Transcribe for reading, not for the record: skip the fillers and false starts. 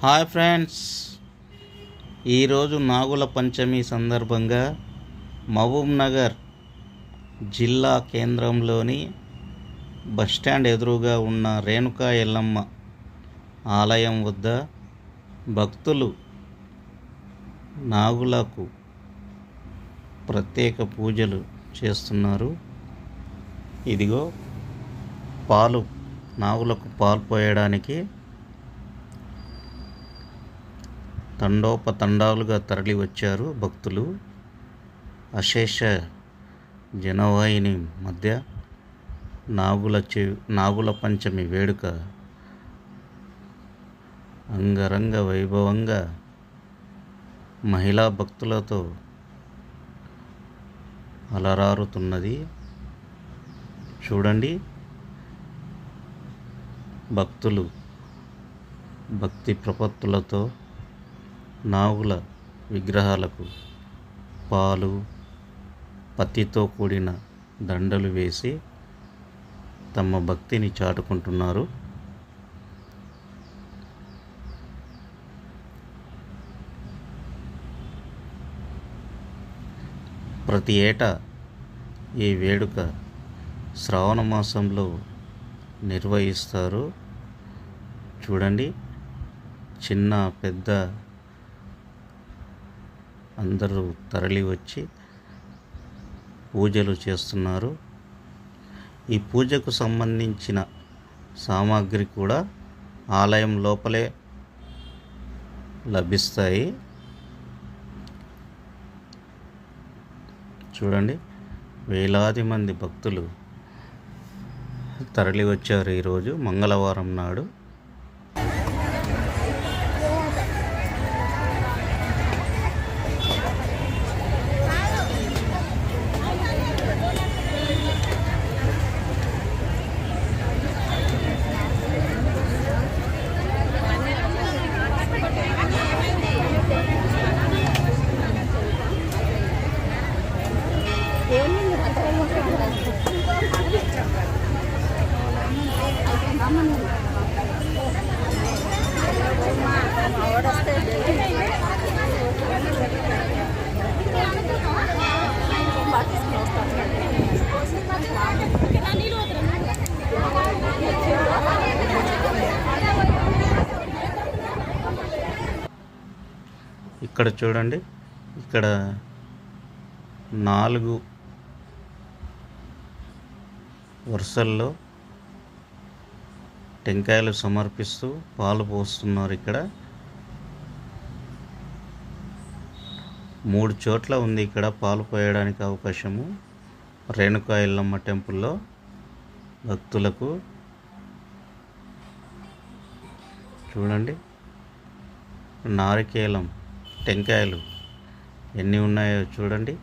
Hi friends, ఈరోజు నాగుల పంచమి సందర్భంగా మహబూబ్నగర్ జిల్లా కేంద్రంలోని బస్టాండ్ ఎదురుగా ఉన్న రేణుకా ఎల్లమ్మ ఆలయం వద్ద భక్తులు నాగులకు ప్రత్యేక పూజలు చేస్తున్నారు. ఇదిగో నాగులకు పాలు పోయడానికి తండోపతండాలుగా తరలి వచ్చారు భక్తులు. అశేష జనవాహిని మధ్య నాగుల పంచమి వేడుక అంగరంగ వైభవంగా మహిళా భక్తులతో అలరారుతున్నది. చూడండి, భక్తులు భక్తి ప్రపత్తులతో నాగుల విగ్రహాలకు పాలు, పత్తితో కూడిన దండలు వేసి తమ భక్తిని చాటుకుంటున్నారు. ప్రతి ఏటా ఈ వేడుక శ్రావణ మాసంలో నిర్వహిస్తారు. చూడండి, చిన్న పెద్ద అందరూ తరలి వచ్చి పూజలు చేస్తున్నారు. ఈ పూజకు సంబంధించిన సామాగ్రి కూడా ఆలయం లోపలే లభిస్తాయి. చూడండి, వేలాది మంది భక్తులు తరలి వచ్చారు ఈరోజు మంగళవారం నాడు. ఇక్కడ చూడండి, ఇక్కడ 4 వరుసల్లో టెంకాయలు సమర్పిస్తూ పాలు పోస్తున్నారు. ఇక్కడ 3 చోట్ల ఉంది ఇక్కడ పాలు పోయడానికి అవకాశము. రేణుకా ఎల్లమ్మ టెంపుల్లో భక్తులకు చూడండి, నారికేలం టెంకాయలు ఎన్ని ఉన్నాయో చూడండి.